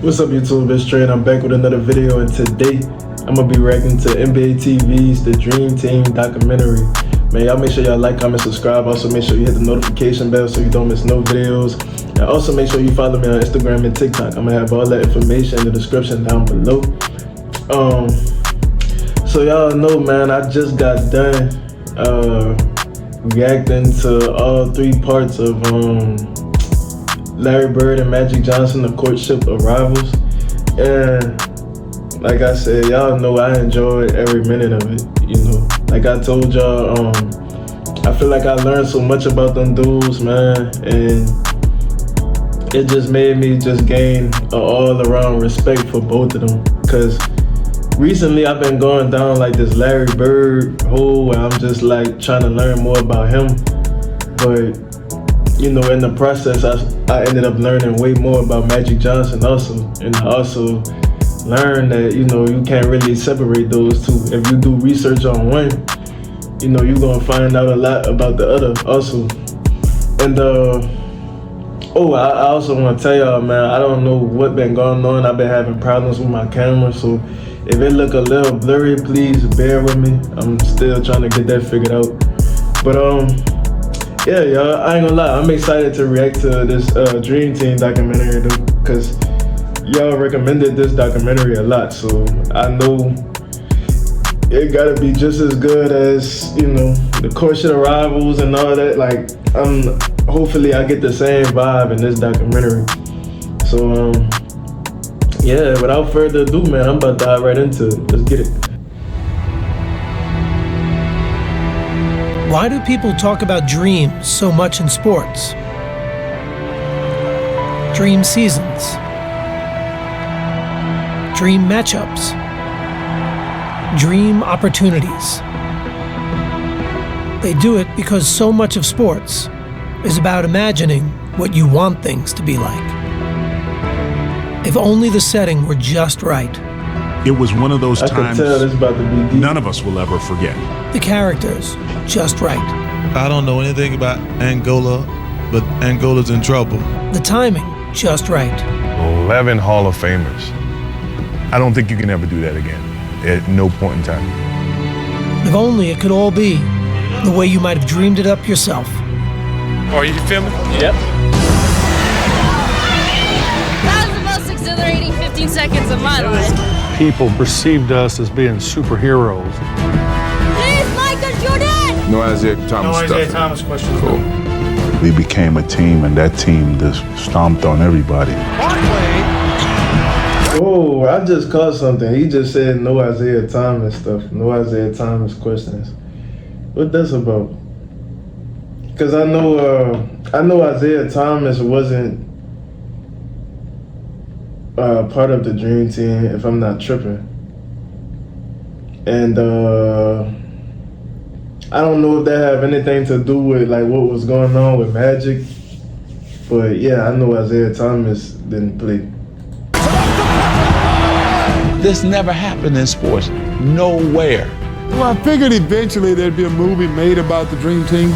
What's up YouTube, it's Trey and I'm back with another video, and today I'm going to be reacting to NBA TV's The Dream Team documentary. Man, y'all make sure y'all like, comment, subscribe. Also make sure you hit the notification bell so you don't miss no videos. And also make sure you follow me on Instagram and TikTok. I'm going to have all that information in the description down below. So y'all know, man, I just got done reacting to all three parts of Larry Bird and Magic Johnson, the courtship of rivals. And like I said, y'all know I enjoyed every minute of it, you know. Like I told y'all, I feel like I learned so much about them dudes, man, and it just made me just gain an all-around respect for both of them. Cause recently I've been going down like this Larry Bird hole where I'm just like trying to learn more about him, but you know, in the process, I ended up learning way more about Magic Johnson also. And I also learned that, you know, you can't really separate those two. If you do research on one, you know, you're gonna find out a lot about the other also. And I also wanna tell y'all, man, I don't know what been going on. I've been having problems with my camera, so if it look a little blurry, please bear with me. I'm still trying to get that figured out. But yeah, y'all, I ain't gonna lie, I'm excited to react to this Dream Team documentary though, because y'all recommended this documentary a lot, so I know it gotta be just as good as, you know, the courtship of rivals and all that. Like, hopefully I get the same vibe in this documentary. So, yeah, without further ado, man, I'm about to dive right into it. Let's get it. Why do people talk about dreams so much in sports? Dream seasons, dream matchups, dream opportunities. They do it because so much of sports is about imagining what you want things to be like. If only the setting were just right. It was one of those times none of us will ever forget. The characters just right. I don't know anything about Angola, but Angola's in trouble. The timing just right. 11 Hall of Famers. I don't think you can ever do that again, at no point in time. If only it could all be the way you might have dreamed it up yourself. Oh, you filming? Yep. That was the most exhilarating 15 seconds of my life. People perceived us as being superheroes. Please, Michael Jordan! No Isaiah Thomas stuff. Thomas question. Cool. We became a team, and that team just stomped on everybody. Oh, I just caught something. He just said no Isaiah Thomas stuff. No Isaiah Thomas questions. What that's about? Because I know Isaiah Thomas wasn't part of the Dream Team, if I'm not tripping. And I don't know if that have anything to do with like what was going on with Magic, but yeah, I know Isaiah Thomas didn't play. This never happened in sports, nowhere. Well, I figured eventually there'd be a movie made about the Dream Team.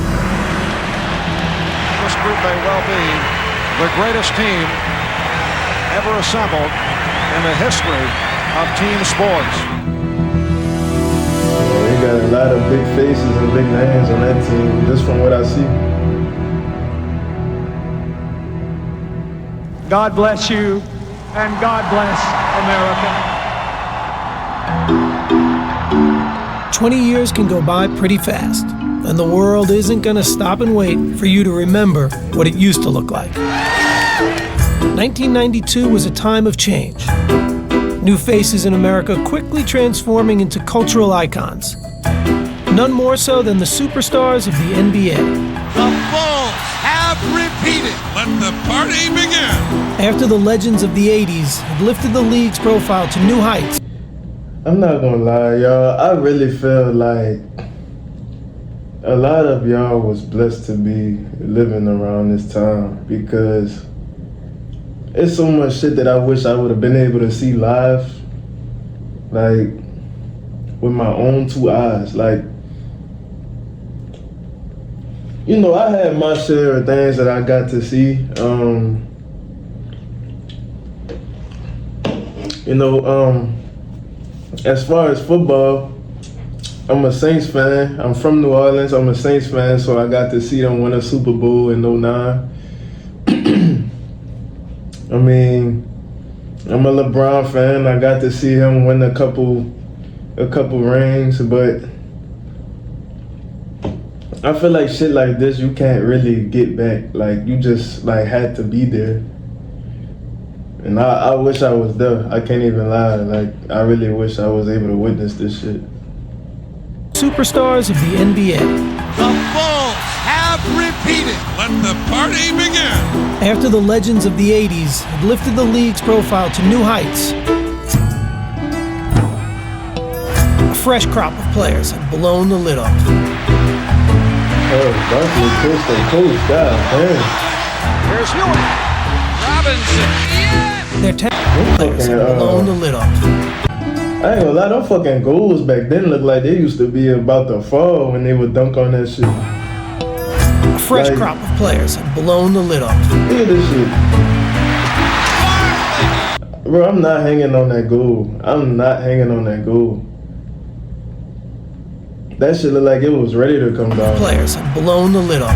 This group may well be the greatest team ever assembled in the history of team sports. They got a lot of big faces and big names on that team, just from what I see. God bless you, and God bless America. 20 years can go by pretty fast, and the world isn't gonna stop and wait for you to remember what it used to look like. 1992 was a time of change. New faces in America quickly transforming into cultural icons. None more so than the superstars of the NBA. The Bulls have repeated. Let the party begin. After the legends of the 80s had lifted the league's profile to new heights. I'm not gonna lie, y'all. I really feel like a lot of y'all was blessed to be living around this time, because it's so much shit that I wish I would have been able to see live, like with my own two eyes. Like, you know, I had my share of things that I got to see. You know, as far as football, I'm a Saints fan. I'm from New Orleans. I'm a Saints fan, so I got to see them win a Super Bowl in '09. I mean, I'm a LeBron fan. I got to see him win a couple rings, but I feel like shit like this you can't really get back. Like, you just like had to be there. And I wish I was there. I can't even lie. Like, I really wish I was able to witness this shit. Superstars of the NBA. The Bulls have repeated. Let the party begin. After the legends of the 80s had lifted the league's profile to new heights, a fresh crop of players had blown the lid off. Oh, Barkley kissed the coach. God damn. Here's Ewing. Robinson. Their players had blown the lid off. I ain't gonna lie, them fucking goals back then looked like they used to be about to fall when they would dunk on that shit. A fresh crop of players had blown the lid off. Look at this shit. Bro, I'm not hanging on that goal. I'm not hanging on that goal. That shit looked like it was ready to come down. Players had blown the lid off.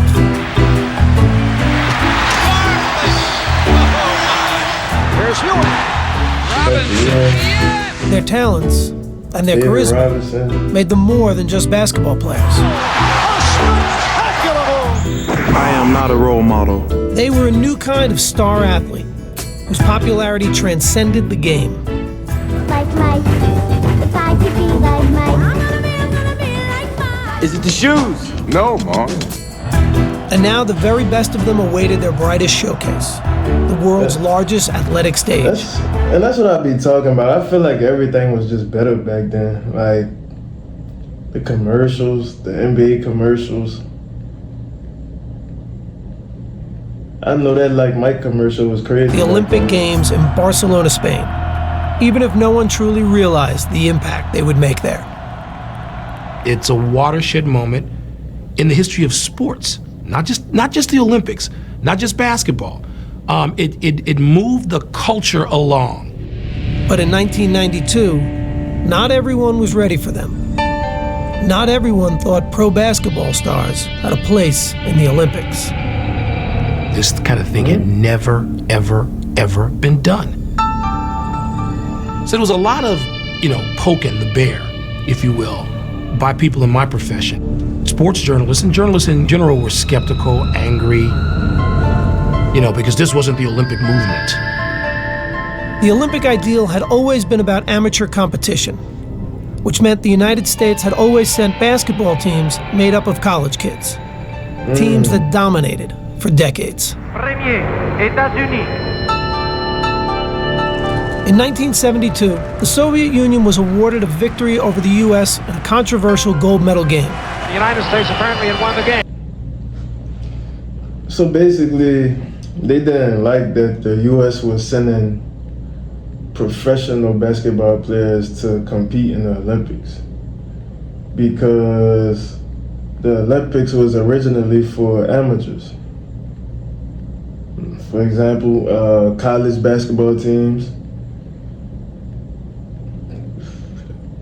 Here's Ewing. Robinson. Their talents and their charisma made them more than just basketball players. I am not a role model. They were a new kind of star athlete whose popularity transcended the game. Is it the shoes? No, Mom. And now the very best of them awaited their brightest showcase, the world's largest athletic stage. That's what I be talking about. I feel like everything was just better back then. Like, the commercials, the NBA commercials. I know that like Mike commercial was crazy. The Olympic Games in Barcelona, Spain, even if no one truly realized the impact they would make there. It's a watershed moment in the history of sports, not just the Olympics, not just basketball. It moved the culture along. But in 1992, not everyone was ready for them. Not everyone thought pro basketball stars had a place in the Olympics. This kind of thing had never, ever, ever been done. So there was a lot of, poking the bear, if you will, by people in my profession. Sports journalists and journalists in general were skeptical, angry, because this wasn't the Olympic movement. The Olympic ideal had always been about amateur competition, which meant the United States had always sent basketball teams made up of college kids. Teams that dominated for decades. In 1972, the Soviet Union was awarded a victory over the U.S. in a controversial gold medal game. The United States apparently had won the game. So basically, they didn't like that the U.S. was sending professional basketball players to compete in the Olympics, because the Olympics was originally for amateurs. For example, college basketball teams.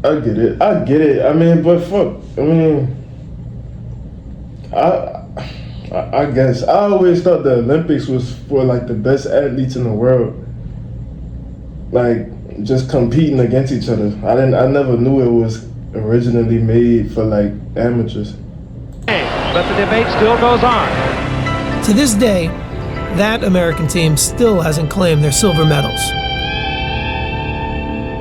I get it. I mean, but fuck. I guess I always thought the Olympics was for like the best athletes in the world, like just competing against each other. I never knew it was originally made for like amateurs. But the debate still goes on. To this day, that American team still hasn't claimed their silver medals.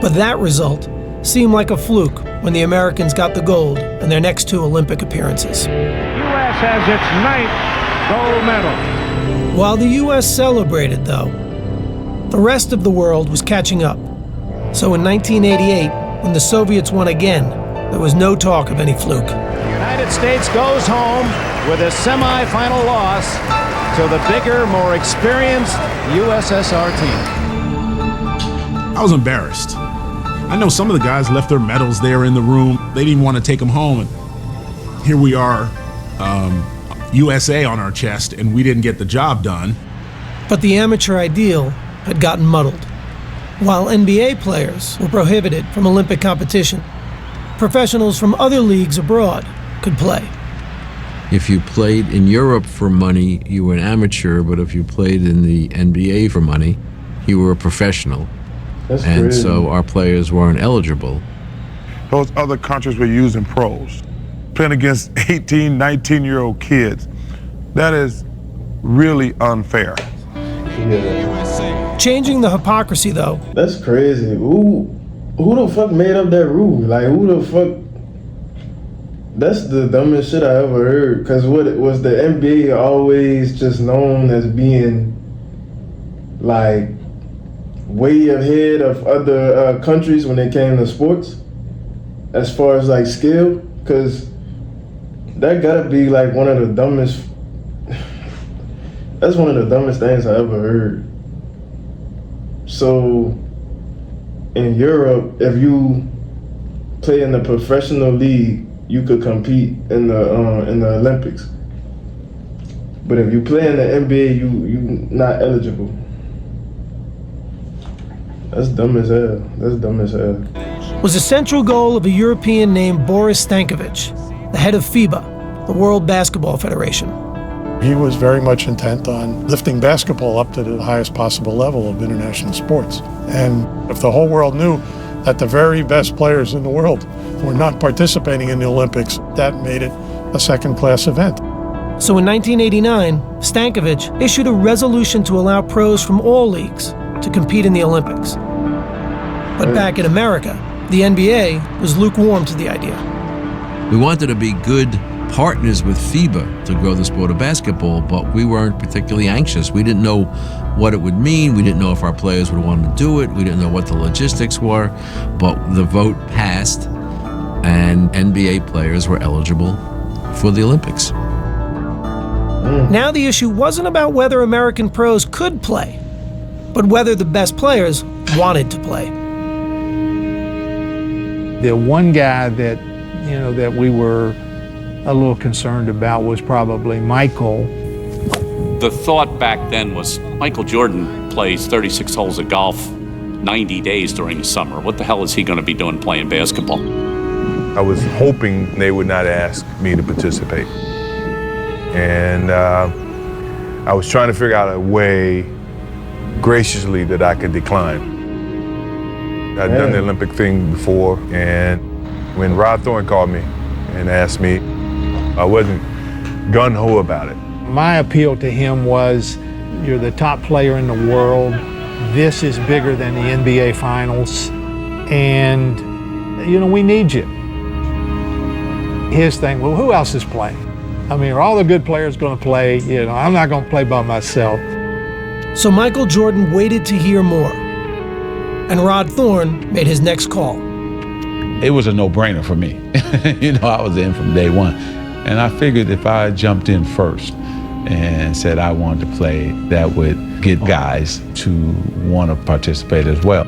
But that result seemed like a fluke when the Americans got the gold in their next two Olympic appearances. U.S. has its 9th gold medal. While the U.S. celebrated, though, the rest of the world was catching up. So in 1988, when the Soviets won again, there was no talk of any fluke. The United States goes home with a semi-final loss to the bigger, more experienced USSR team. I was embarrassed. I know some of the guys left their medals there in the room. They didn't want to take them home. And here we are, USA on our chest, and we didn't get the job done. But the amateur ideal had gotten muddled. While NBA players were prohibited from Olympic competition, professionals from other leagues abroad could play. If you played in Europe for money, you were an amateur, but if you played in the NBA for money, you were a professional. That's and crazy. So our players weren't eligible. Those other countries were using pros, playing against 18, 19-year-old kids. That is really unfair. Yeah. Changing the hypocrisy, though. That's crazy. Who the fuck made up that rule? Like, who the fuck? That's the dumbest shit I ever heard. Cause what was the NBA always just known as being like way ahead of other countries when it came to sports, as far as like skill? Cause that gotta be like one of the dumbest. That's one of the dumbest things I ever heard. So in Europe, if you play in the professional league, you could compete in the Olympics. But if you play in the NBA, you not eligible. That's dumb as hell. That's dumb as hell. Was a central goal of a European named Boris Stankovic, the head of FIBA, the World Basketball Federation. He was very much intent on lifting basketball up to the highest possible level of international sports. And if the whole world knew that the very best players in the world were not participating in the Olympics, that made it a second-class event. So in 1989, Stankovic issued a resolution to allow pros from all leagues to compete in the Olympics. But back in America, the NBA was lukewarm to the idea. We wanted to be good partners with FIBA to grow the sport of basketball, but we weren't particularly anxious. We didn't know what it would mean. We didn't know if our players would want to do it. We didn't know what the logistics were, but the vote passed and NBA players were eligible for the Olympics. Now the issue wasn't about whether American pros could play, but whether the best players wanted to play. The one guy that, that we were a little concerned about was probably Michael. The thought back then was Michael Jordan plays 36 holes of golf 90 days during the summer. What the hell is he going to be doing playing basketball? I was hoping they would not ask me to participate. And I was trying to figure out a way graciously that I could decline. I'd done the Olympic thing before, and when Rod Thorne called me and asked me, I wasn't gung-ho about it. My appeal to him was, you're the top player in the world. This is bigger than the NBA Finals. And, we need you. His thing, well, who else is playing? I mean, are all the good players going to play? I'm not going to play by myself. So Michael Jordan waited to hear more. And Rod Thorne made his next call. It was a no-brainer for me. I was in from day one. And I figured if I jumped in first and said I wanted to play, that would get guys to want to participate as well.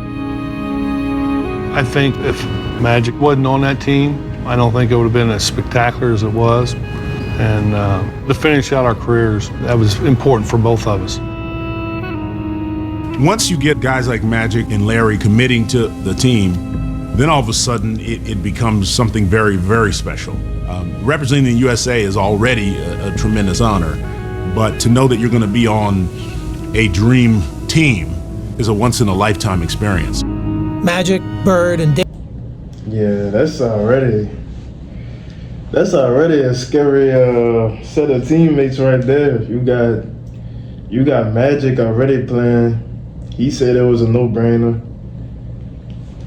I think if Magic wasn't on that team, I don't think it would have been as spectacular as it was. And to finish out our careers, that was important for both of us. Once you get guys like Magic and Larry committing to the team, then all of a sudden it becomes something very, very special. Representing the USA is already a tremendous honor, but to know that you're going to be on a dream team is a once-in-a-lifetime experience. Magic, Bird, and Daly. Yeah, that's already a scary set of teammates right there. You got Magic already playing. He said it was a no-brainer.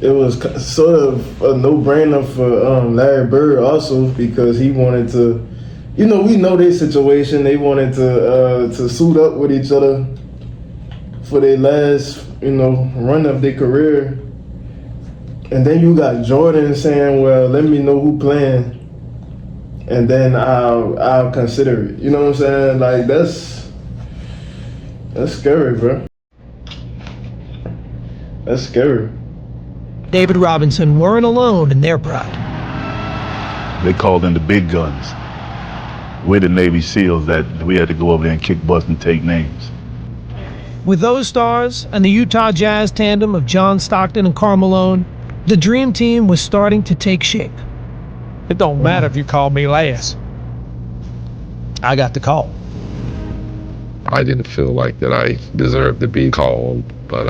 It was sort of a no-brainer for Larry Bird also, because he wanted to, we know their situation. They wanted to suit up with each other for their last, run of their career. And then you got Jordan saying, well, let me know who playing, and then I'll consider it. You know what I'm saying? Like, that's scary, bro. That's scary. David Robinson weren't alone in their pride. They called in the big guns. We're the Navy SEALs that we had to go over there and kick butts and take names. With those stars and the Utah Jazz tandem of John Stockton and Karl Malone, the dream team was starting to take shape. It don't matter if you call me last. I got the call. I didn't feel like that I deserved to be called, but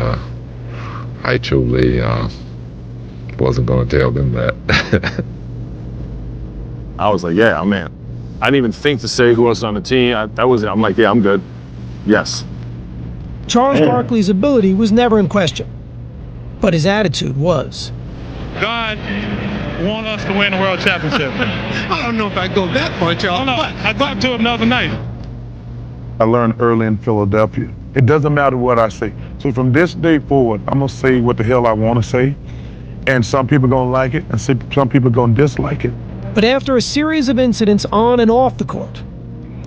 I truly wasn't going to tell them that. I was like, yeah, I'm in. I didn't even think to say who was on the team. I'm like, yeah, I'm good. Yes. Charles Barkley's ability was never in question, but his attitude was. God want us to win the world championship. I don't know if I go that far, Charles. No, I talked to him the other night. I learned early in Philadelphia. It doesn't matter what I say. So from this day forward, I'm gonna say what the hell I wanna say. And some people gonna like it, and some people gonna dislike it. But after a series of incidents on and off the court,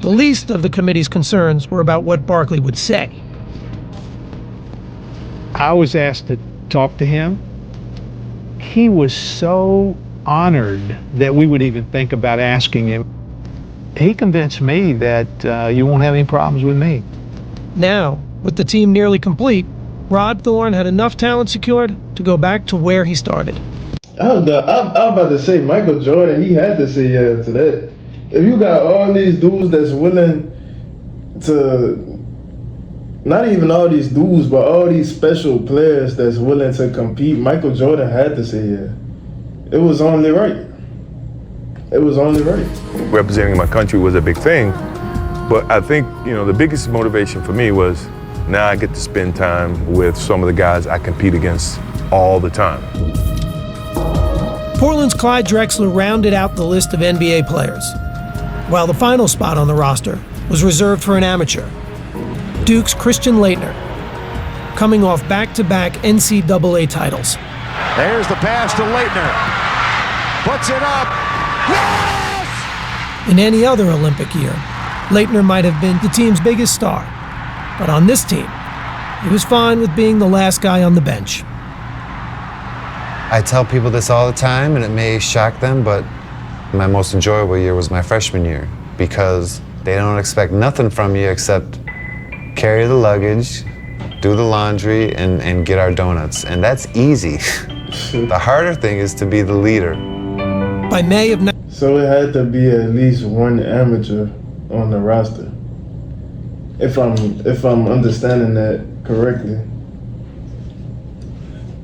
the least of the committee's concerns were about what Barkley would say. I was asked to talk to him. He was so honored that we would even think about asking him. He convinced me that you won't have any problems with me. Now, with the team nearly complete, Rod Thorne had enough talent secured to go back to where he started. I was about to say Michael Jordan, he had to say yeah to that. If you got all these dudes that's willing to, not even all these dudes, but all these special players that's willing to compete, Michael Jordan had to say yeah. It was only right. It was only right. Representing my country was a big thing, but I think, the biggest motivation for me was now I get to spend time with some of the guys I compete against all the time. Portland's Clyde Drexler rounded out the list of NBA players, while the final spot on the roster was reserved for an amateur, Duke's Christian Laettner, coming off back-to-back NCAA titles. There's the pass to Laettner. Puts it up. Yes! In any other Olympic year, Laettner might have been the team's biggest star. But on this team, he was fine with being the last guy on the bench. I tell people this all the time, and it may shock them, but my most enjoyable year was my freshman year because they don't expect nothing from you except carry the luggage, do the laundry, and get our donuts. And that's easy. The harder thing is to be the leader. By May of... So it had to be at least one amateur on the roster, if I'm understanding that correctly.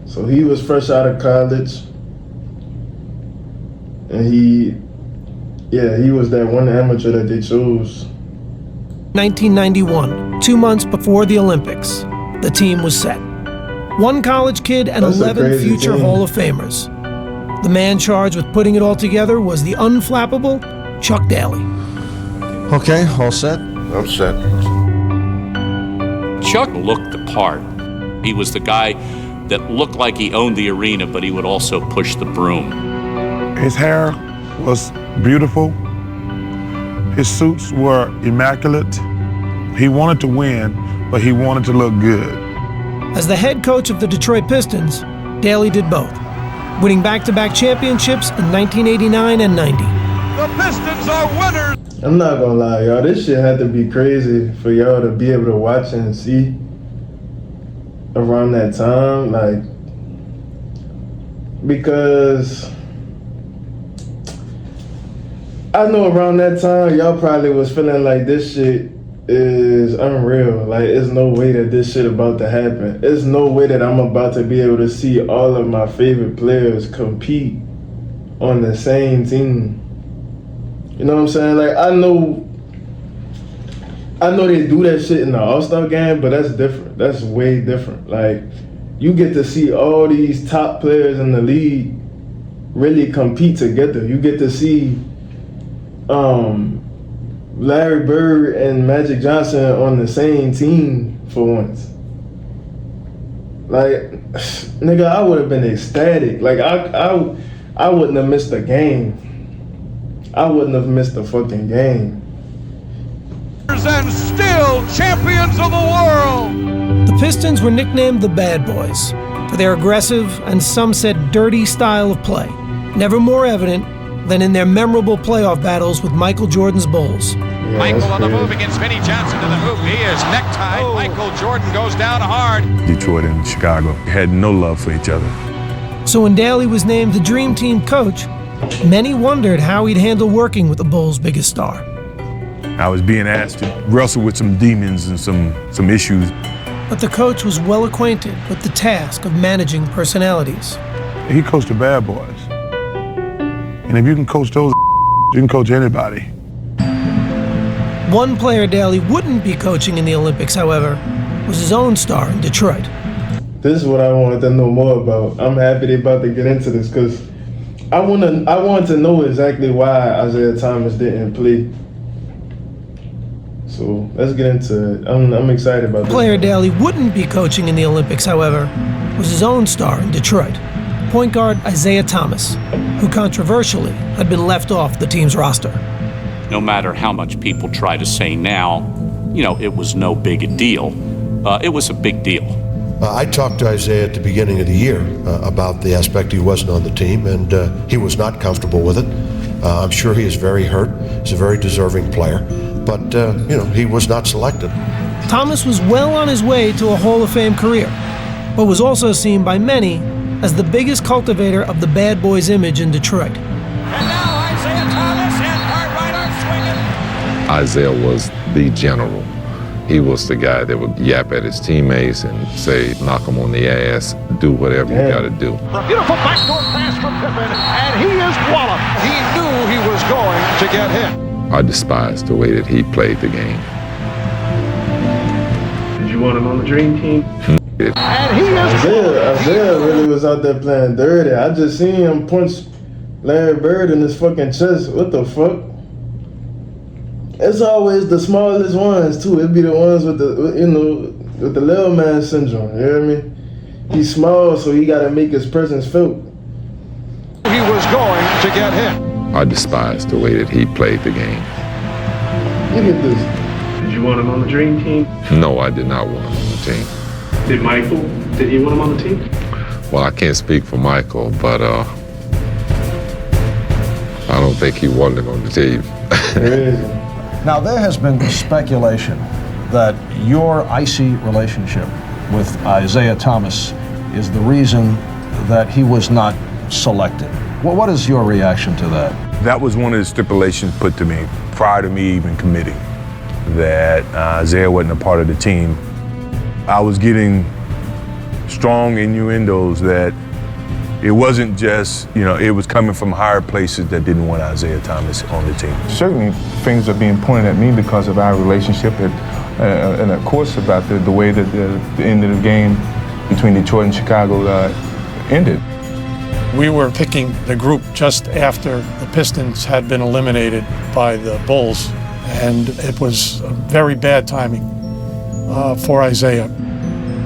So he was fresh out of college, and he was that one amateur that they chose. 1991, 2 months before the Olympics, the team was set. One college kid and 11 future team. Hall of Famers. The man charged with putting it all together was the unflappable Chuck Daly. Okay, all set? I'm set. Chuck looked the part. He was the guy that looked like he owned the arena, but he would also push the broom. His hair was beautiful. His suits were immaculate. He wanted to win, but he wanted to look good. As the head coach of the Detroit Pistons, Daly did both, winning back-to-back championships in 1989 and 90. The Pistons are winners! I'm not gonna lie, y'all. This shit had to be crazy for y'all to be able to watch and see around that time, because I know around that time y'all probably was feeling like this shit is unreal. Like, there's no way that this shit about to happen. There's no way that I'm about to be able to see all of my favorite players compete on the same team. You know what I'm saying? Like, I know they do that shit in the All-Star game, but that's different. That's way different. Like, you get to see all these top players in the league really compete together. You get to see Larry Bird and Magic Johnson on the same team for once. Like, nigga, I would have been ecstatic. Like, I wouldn't have missed a game. I wouldn't have missed a fucking game. And still champions of the world! The Pistons were nicknamed the Bad Boys for their aggressive and some said dirty style of play, never more evident than in their memorable playoff battles with Michael Jordan's Bulls. Michael on the move against Vinnie Johnson to the hoop. He is neck tied. Michael Jordan goes down hard. Detroit and Chicago had no love for each other. So when Daly was named the Dream Team coach, many wondered how he'd handle working with the Bulls' biggest star. I was being asked to wrestle with some demons and some issues. But the coach was well acquainted with the task of managing personalities. He coached the bad boys. And if you can coach those, you can coach anybody. One player Daly wouldn't be coaching in the Olympics, however, was his own star in Detroit. This is what I wanted to know more about. I'm happy they're about to get into this because I want to know exactly why Isaiah Thomas didn't play. So let's get into it. I'm excited about this. Player Daly wouldn't be coaching in the Olympics, however, was his own star in Detroit. Point guard Isaiah Thomas, who controversially had been left off the team's roster. No matter how much people try to say now, it was no big a deal. It was a big deal. I talked to Isaiah at the beginning of the year about the aspect he wasn't on the team, and he was not comfortable with it. I'm sure he is very hurt. He's a very deserving player, but he was not selected. Thomas was well on his way to a Hall of Fame career, but was also seen by many as the biggest cultivator of the bad boys image in Detroit. And now Isaiah Thomas and Cartwright are swinging. Isaiah was the general. He was the guy that would yap at his teammates and say, knock him on the ass, do whatever you got to do. A beautiful backdoor pass from Pippen, and he is walloped. He knew he was going to get hit. I despised the way that he played the game. Did you want him on the Dream Team? And he is Isaiah really was out there playing dirty. I just seen him punch Larry Bird in his fucking chest. What the fuck? It's always the smallest ones too. It'd be the ones with with the little man syndrome. You hear me? He's small, so he gotta make his presence felt. He was going to get hit. I despised the way that he played the game. Look at this. Did you want him on the Dream Team? No, I did not want him on the team. Did Michael? Did he want him on the team? Well, I can't speak for Michael, but I don't think he wanted him on the team. Now, there has been speculation that your icy relationship with Isaiah Thomas is the reason that he was not selected. Well, what is your reaction to that? That was one of the stipulations put to me prior to me even committing, that Isaiah wasn't a part of the team. I was getting strong innuendos that it wasn't just, it was coming from higher places that didn't want Isaiah Thomas on the team. Certainly things are being pointed at me because of our relationship and of course about the way that the end of the game between Detroit and Chicago ended. We were picking the group just after the Pistons had been eliminated by the Bulls, and it was very bad timing for Isaiah.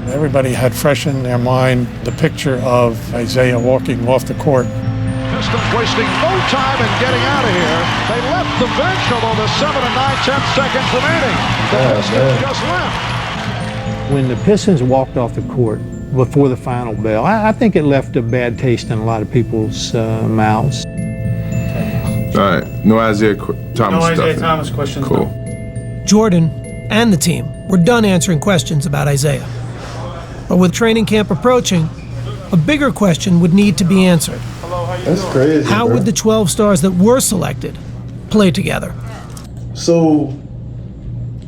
Everybody had fresh in their mind the picture of Isaiah walking off the court. Pistons wasting no time in getting out of here. They left the bench, although there's 7 and 9/10 seconds remaining. The Pistons just left. When the Pistons walked off the court before the final bell, I think it left a bad taste in a lot of people's mouths. All right, no Isaiah Thomas No Isaiah stuff. Thomas questions. Cool. Jordan and the team were done answering questions about Isaiah. But with training camp approaching, a bigger question would need to be answered. That's crazy. How would the 12 stars that were selected play together? So,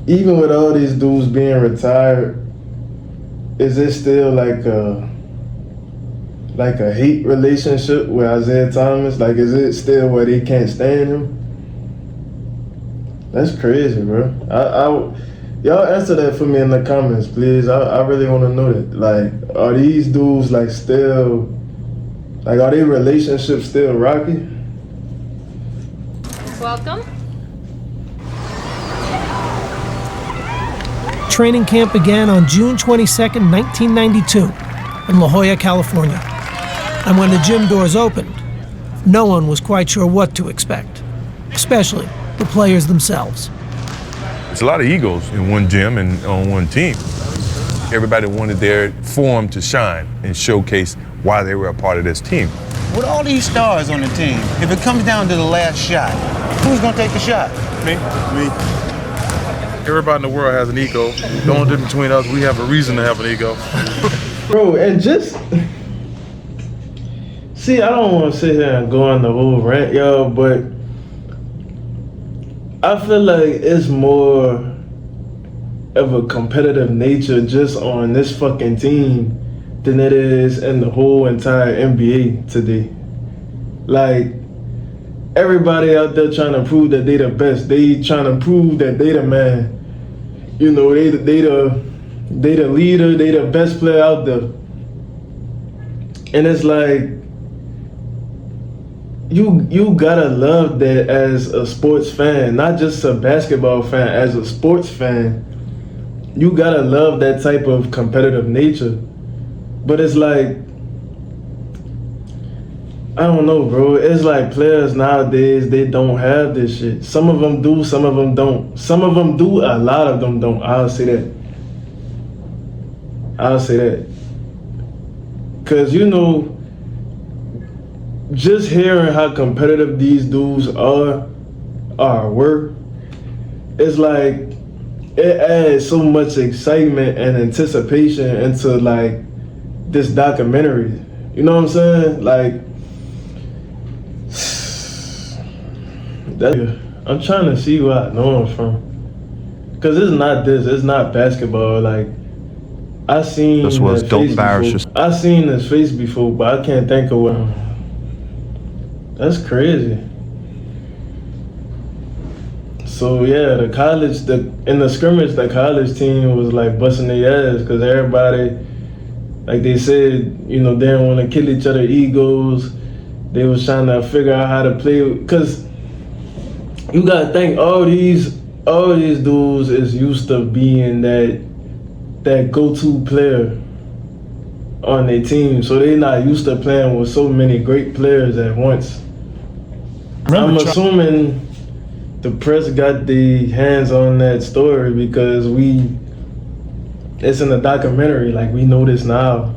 even with all these dudes being retired, is it still like a hate relationship with Isaiah Thomas? Like, is it still where they can't stand him? That's crazy, bro. Y'all answer that for me in the comments, please. I really want to know that. Like, are these dudes like still, like, are their relationships still rocky? Welcome. Training camp began on June 22nd, 1992, in La Jolla, California. And when the gym doors opened, no one was quite sure what to expect, especially the players themselves. It's a lot of egos in one gym and on one team. Everybody wanted their form to shine and showcase why they were a part of this team. With all these stars on the team, if it comes down to the last shot, who's gonna take the shot? Me. Everybody in the world has an ego. The only difference between us, we have a reason to have an ego. Bro, and just see, I don't want to sit here and go on the whole rant, y'all, but I feel like it's more of a competitive nature just on this fucking team than it is in the whole entire NBA today. Like, everybody out there trying to prove that they the best. They trying to prove that they the man. You know, they the leader, they the best player out there. And it's like, you gotta love that as a sports fan, not just a basketball fan, as a sports fan. You gotta love that type of competitive nature. But it's like, I don't know, bro. It's like players nowadays, they don't have this shit. Some of them do, some of them don't. Some of them do, a lot of them don't. I'll say that. Cause you know, just hearing how competitive these dudes were, it's like, it adds so much excitement and anticipation into like this documentary. You know what I'm saying? Like, I'm trying to see where I know him from. Cause it's not basketball. Like, I seen his face before, but I can't think of what. That's crazy. So yeah, in the scrimmage, the college team was like busting their ass because everybody, like they said, you know, they didn't want to kill each other's egos. They was trying to figure out how to play, because you gotta think all these dudes is used to being that go-to player on their team, so they not used to playing with so many great players at once. I'm assuming the press got the hands on that story because it's in the documentary, like we know this now.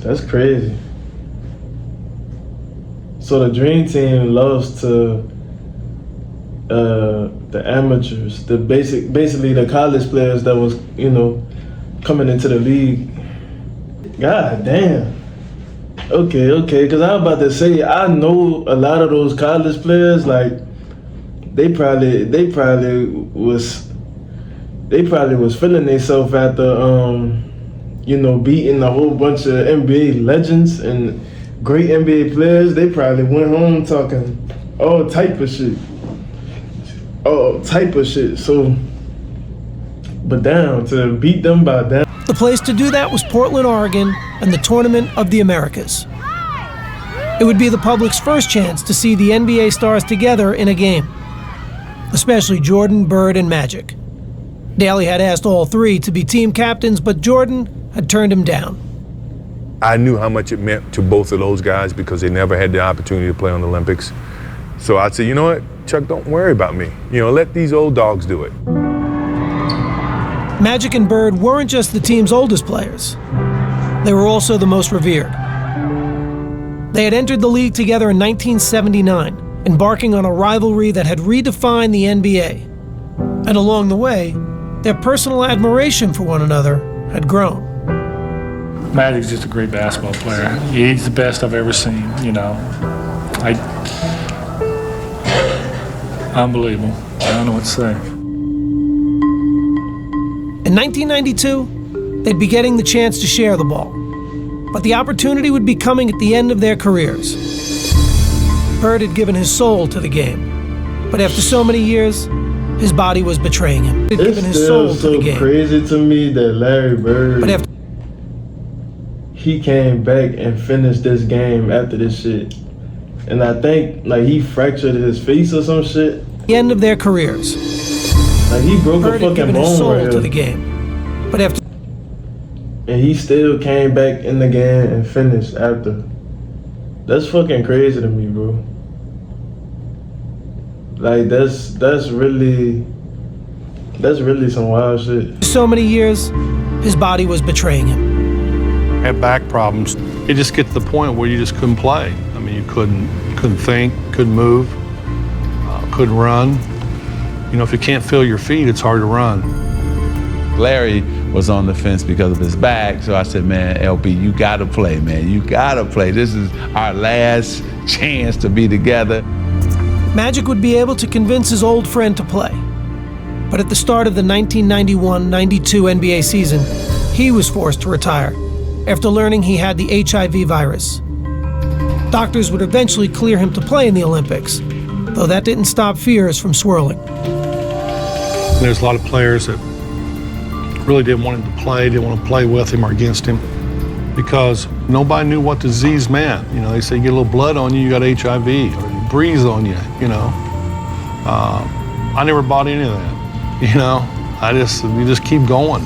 That's crazy. So the Dream Team lost to the amateurs, basically the college players that was, you know, coming into the league. God damn. Okay, because I was about to say, I know a lot of those college players, like, they probably was feeling themselves after, you know, beating a whole bunch of NBA legends and great NBA players. They probably went home talking all type of shit. So, but damn, to beat them by damn. The place to do that was Portland, Oregon, and the Tournament of the Americas. It would be the public's first chance to see the NBA stars together in a game, especially Jordan, Bird, and Magic. Daly had asked all three to be team captains, but Jordan had turned him down. I knew how much it meant to both of those guys because they never had the opportunity to play on the Olympics. So I'd say, you know what, Chuck, don't worry about me. You know, let these old dogs do it. Magic and Bird weren't just the team's oldest players. They were also the most revered. They had entered the league together in 1979, embarking on a rivalry that had redefined the NBA. And along the way, their personal admiration for one another had grown. Magic's just a great basketball player. He's the best I've ever seen, you know. Unbelievable. I don't know what to say. In 1992, they'd be getting the chance to share the ball. But the opportunity would be coming at the end of their careers. Bird had given his soul to the game. But after so many years, his body was betraying him. He'd given his soul to the game. It's so crazy to me that Larry Bird, he came back and finished this game after this shit. And I think like he fractured his face or some shit. The end of their careers. Like he broke a fucking bone his soul right to the game. But after, and he still came back in the game and finished after. That's fucking crazy to me, bro. Like that's really some wild shit. So many years, his body was betraying him. Had back problems. It just gets to the point where you just couldn't play. I mean, you couldn't think, couldn't move, couldn't run. You know, if you can't feel your feet, it's hard to run. Larry was on the fence because of his back, so I said, man, LP, you gotta play, man. You gotta play. This is our last chance to be together. Magic would be able to convince his old friend to play. But at the start of the 1991-92 NBA season, he was forced to retire after learning he had the HIV virus. Doctors would eventually clear him to play in the Olympics, though that didn't stop fears from swirling. There's a lot of players that really didn't want him to play, didn't want to play with him or against him, because nobody knew what disease meant. You know, they say you get a little blood on you, you got HIV, or you breathe on you, you know. I never bought any of that, you know. You just keep going.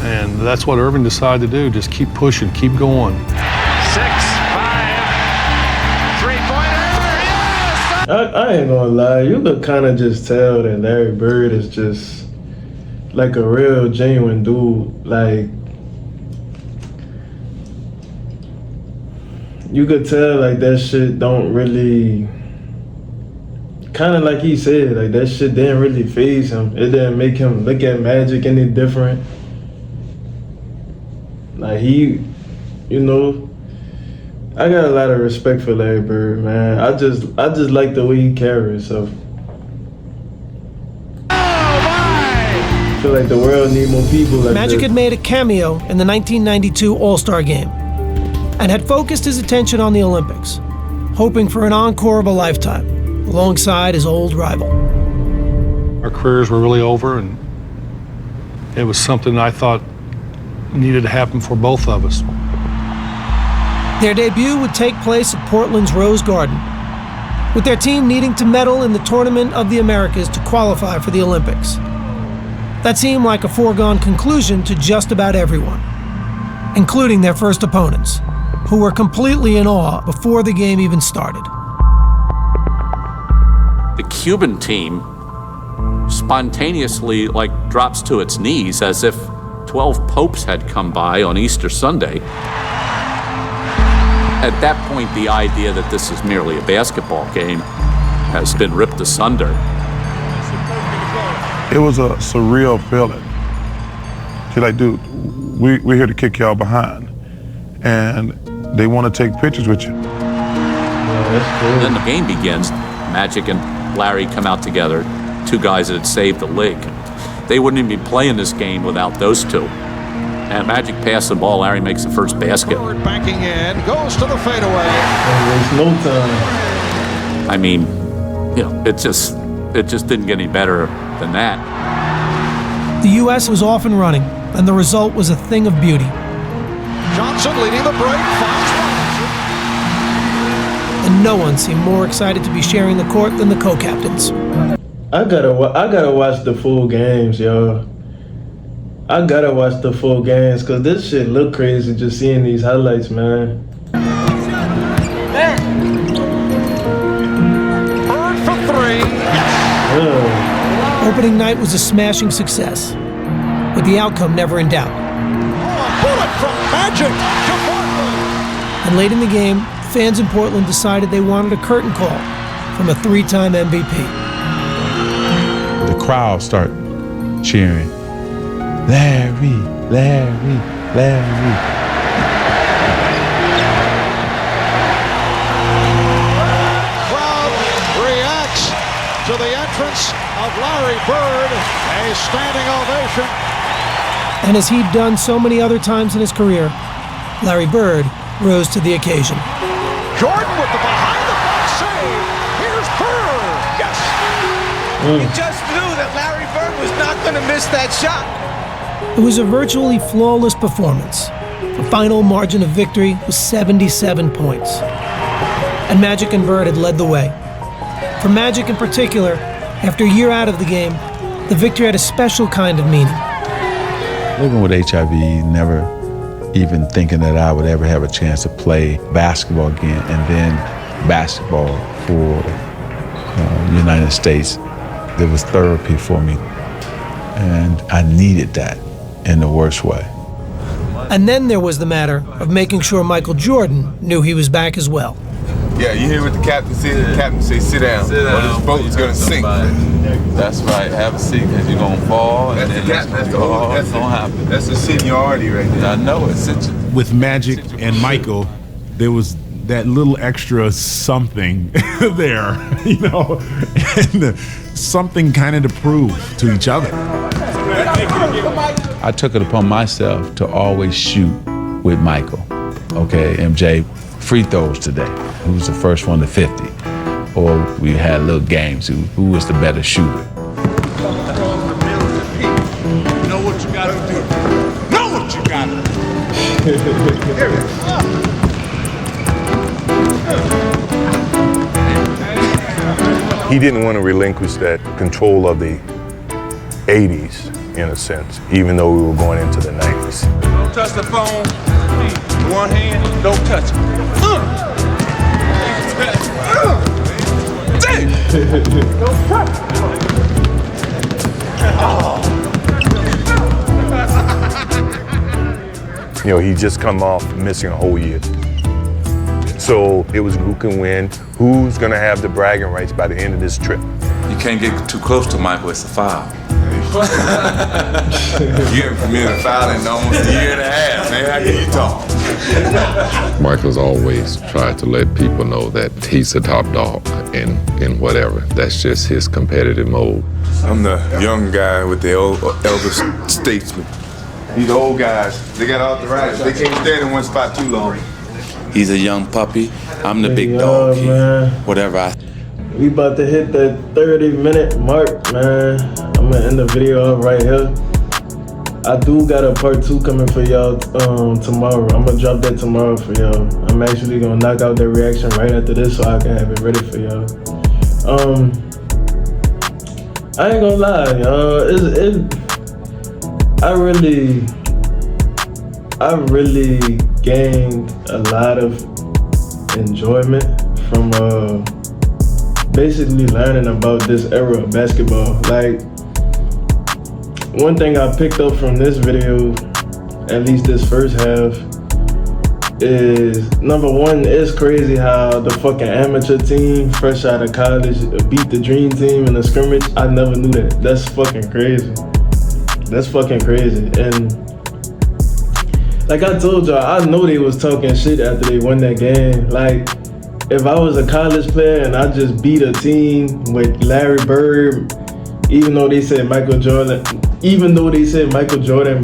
And that's what Irving decided to do, just keep pushing, keep going. 6-5, three-pointer, yes! I ain't gonna lie, you could kind of just tell that Larry Bird is just like a real genuine dude. Like, you could tell like that shit don't really, kind of like he said, like that shit didn't really faze him. It didn't make him look at Magic any different. Like he, you know, I got a lot of respect for Larry Bird, man. I just like the way he carries himself. I feel like the world need more people like Magic this. had made a cameo in the 1992 All-Star Game and had focused his attention on the Olympics, hoping for an encore of a lifetime alongside his old rival. Our careers were really over, and it was something I thought needed to happen for both of us. Their debut would take place at Portland's Rose Garden, with their team needing to medal in the Tournament of the Americas to qualify for the Olympics. That seemed like a foregone conclusion to just about everyone, including their first opponents, who were completely in awe before the game even started. The Cuban team spontaneously drops to its knees as if 12 popes had come by on Easter Sunday. At that point, the idea that this is merely a basketball game has been ripped asunder. It was a surreal feeling. She's like, dude, we're here to kick y'all behind. And they want to take pictures with you. That's cool. Then the game begins. Magic and Larry come out together, two guys that had saved the league. They wouldn't even be playing this game without those two. And Magic passed the ball, Larry makes the first basket. Backing in, goes to the fadeaway. There's no time. I mean, you know, it just didn't get any better than that. The U.S. was off and running, and the result was a thing of beauty. Johnson leading the break, finds Robinson. And no one seemed more excited to be sharing the court than the co-captains. I gotta watch the full games, yo. I gotta watch the full games, cause this shit look crazy just seeing these highlights, man. Bird for three. Opening night was a smashing success, with the outcome never in doubt. Bullet from Magic to Barkley. And late in the game, fans in Portland decided they wanted a curtain call from a three-time MVP. The crowd start cheering, Larry, Larry, Larry. Crowd reacts to the entrance of Larry Bird, a standing ovation. And as he'd done so many other times in his career, Larry Bird rose to the occasion. Jordan with the behind-the-back save. Here's Bird. Yes. You just knew that Larry Bird was not going to miss that shot. It was a virtually flawless performance. The final margin of victory was 77 points. And Magic and Bird had led the way. For Magic in particular, after a year out of the game, the victory had a special kind of meaning. Living with HIV, never even thinking that I would ever have a chance to play basketball again, and then basketball for the United States. It was therapy for me, and I needed that in the worst way. And then there was the matter of making sure Michael Jordan knew he was back as well. Yeah, you hear what the captain said? The captain say, sit down, or this boat is gonna sink. That's right. Have a seat, because you're gonna fall, and then that's gonna happen. That's a seniority right there. I know it. With Magic and Michael, there was that little extra something there, you know, and something kind of to prove to each other. I took it upon myself to always shoot with Michael. Okay, MJ, free throws today. Who was the first one to 50? Or we had little games. Who was the better shooter? Know what you gotta do. Know what you gotta do. He didn't want to relinquish that control of the 80s, in a sense, even though we were going into the 90s. Don't touch the phone. One hand, don't touch it. You know, he just come off missing a whole year. So it was who can win, who's gonna have the bragging rights by the end of this trip. You can't get too close to Michael, it's a foul. You haven't committed a foul in almost a year and a half, man. How can you talk? Michael's always tried to let people know that he's the top dog in whatever. That's just his competitive mode. I'm the young guy with the elder statesman. These old guys, they got arthritis. They can't stand in one spot too long. He's a young puppy. I'm the big dog. Whatever We about to hit that 30-minute mark, man. I'm gonna end the video up right here. I do got a part 2 coming for y'all tomorrow. I'm gonna drop that tomorrow for y'all. I'm actually gonna knock out that reaction right after this so I can have it ready for y'all. I ain't gonna lie, y'all. I really gained a lot of enjoyment from basically learning about this era of basketball. Like, one thing I picked up from this video, at least this first half, is number one, it's crazy how the fucking amateur team fresh out of college beat the dream team in a scrimmage. I never knew that. That's fucking crazy. That's fucking crazy. And like I told y'all, I know they was talking shit after they won that game. Like, if I was a college player and I just beat a team with Larry Bird, even though they said Michael Jordan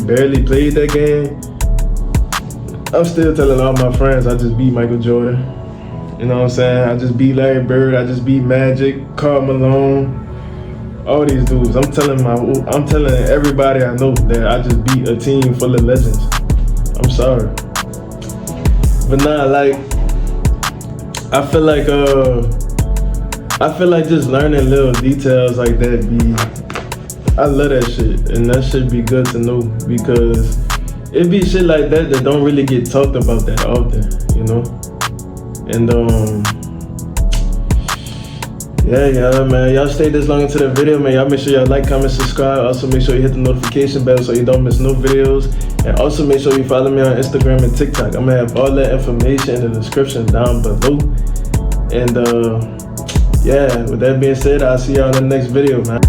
barely played that game, I'm still telling all my friends I just beat Michael Jordan. You know what I'm saying? I just beat Larry Bird, I just beat Magic, Karl Malone, all these dudes. I'm telling everybody I know that I just beat a team full of legends. I'm sorry. But nah, like, I feel like just learning little details like that I love that shit, and that should be good to know, because it be shit like that don't really get talked about that often, you know? And yeah, man, y'all stayed this long into the video, man. Y'all make sure y'all like, comment, subscribe. Also make sure you hit the notification bell so you don't miss no videos. And also make sure you follow me on Instagram and TikTok. I'm gonna have all that information in the description down below. And yeah, with that being said, I'll see y'all in the next video, man.